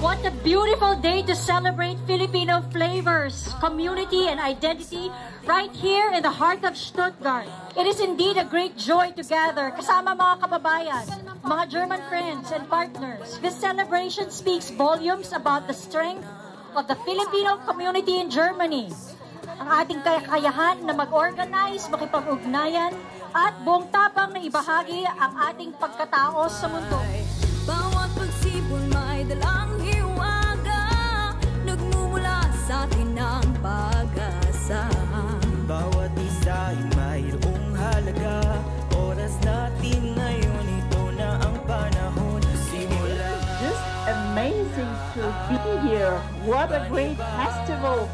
What a beautiful day to celebrate Filipino flavors, community, and identity right here in the heart of Stuttgart. It is indeed a great joy to gather kasama mga kababayan, mga German friends and partners. This celebration speaks volumes about the strength of the Filipino community in Germany. Ang ating kakayahan na mag-organize, makipag-ugnayan, at buong tapang na ibahagi ang ating pagkatao sa mundo. Bawat pagsibol may dalang hiwaga, nagmumula sa atin ang pag-asa. Bawat isa ay mayroong halaga, oras natin ngayon, ito na ang panahon. Simula. Just amazing to be here. What a great festival.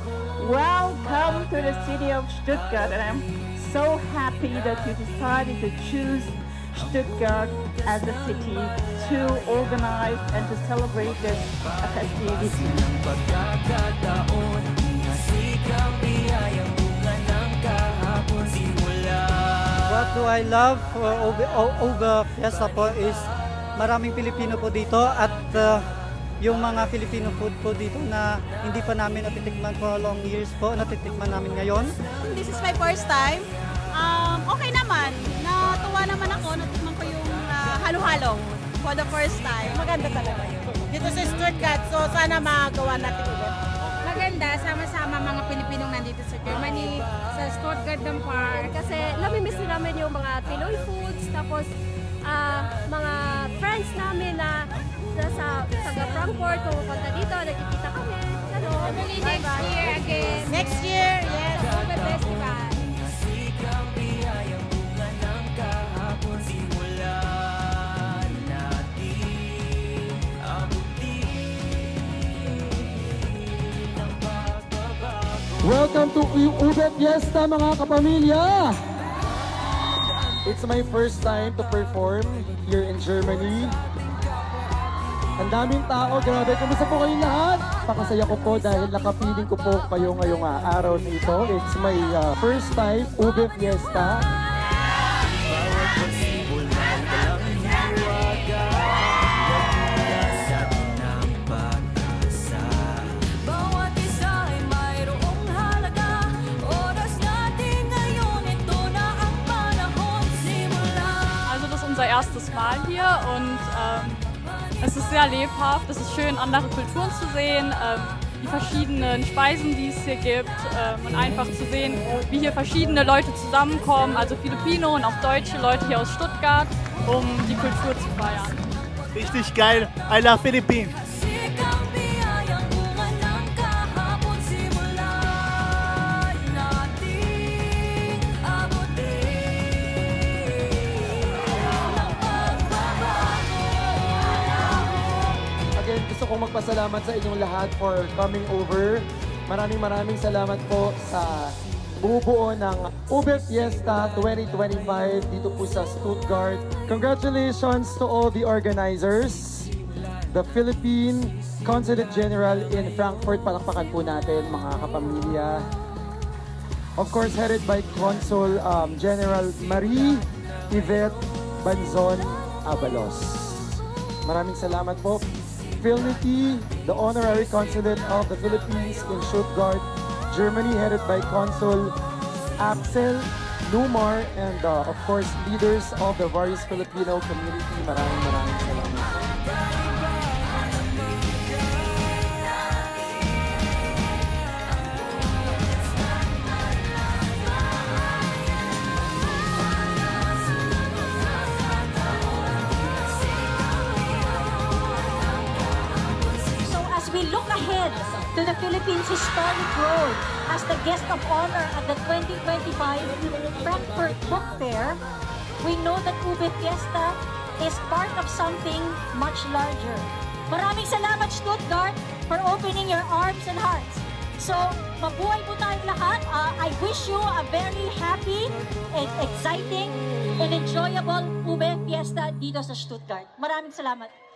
Welcome to the city of Stuttgart, and I'm so happy that you decided to choose Stuttgart as a city to organize and to celebrate this festivity. What do I love for Ube Fiesta po is maraming Pilipino po dito at yung mga Filipino food po dito na hindi pa namin natitikman for long years po, natitikman namin ngayon. This is my first time. Okay naman. Natuwa naman ako. Natikman ko yung halo-halo for the first time. Maganda talaga yun. Dito sa Stuttgart, so sana magawa natin ulit. Maganda, sama-sama mga Pilipinong nandito sa Germany, sa Stuttgart ng Park. Kasi namimiss namin yung mga Pinoy foods, tapos mga friends namin na sa Frankfurt, pumunta dito, nagkikita kami. Hopefully next year again. Next year, yes. Ube Festival. Welcome to Ube Fiesta, mga kapamilya! It's my first time to perform here in Germany. Ang daming tao, grabe. Kumusta po kayong lahat? Pakasaya ko po dahil nakapiling ko po kayo ngayong araw nito. It's my first time Ube Fiesta. Unser erstes Mal hier und es ist sehr lebhaft, es ist schön, andere Kulturen zu sehen, die verschiedenen Speisen, die es hier gibt und einfach zu sehen, wie hier verschiedene Leute zusammenkommen, also Filipino und auch deutsche Leute hier aus Stuttgart, um die Kultur zu feiern. Richtig geil, I love Philippines. Gusto kong magpasalamat sa inyong lahat for coming over. Maraming salamat po sa bumubuo ng Ube Fiesta 2025 dito po sa Stuttgart. Congratulations to all the organizers. The Philippine Consulate General in Frankfurt, palakpakan po natin mga kapamilya. Of course, headed by Consul General Marie Yvette Banzon Abalos. Maraming salamat po. Philnity, the Honorary Consulate of the Philippines in Stuttgart, Germany, headed by Consul Axel Numar, and of course, leaders of the various Filipino community. Maraming salamat. We look ahead to the Philippines Historic Road as the guest of honor at the 2025 Frankfurt Book Fair. We know that Ube Fiesta is part of something much larger. Maraming salamat, Stuttgart, for opening your arms and hearts. So, mabuhay po tayong lahat. I wish you a very happy and exciting and enjoyable Ube Fiesta dito sa Stuttgart. Maraming salamat.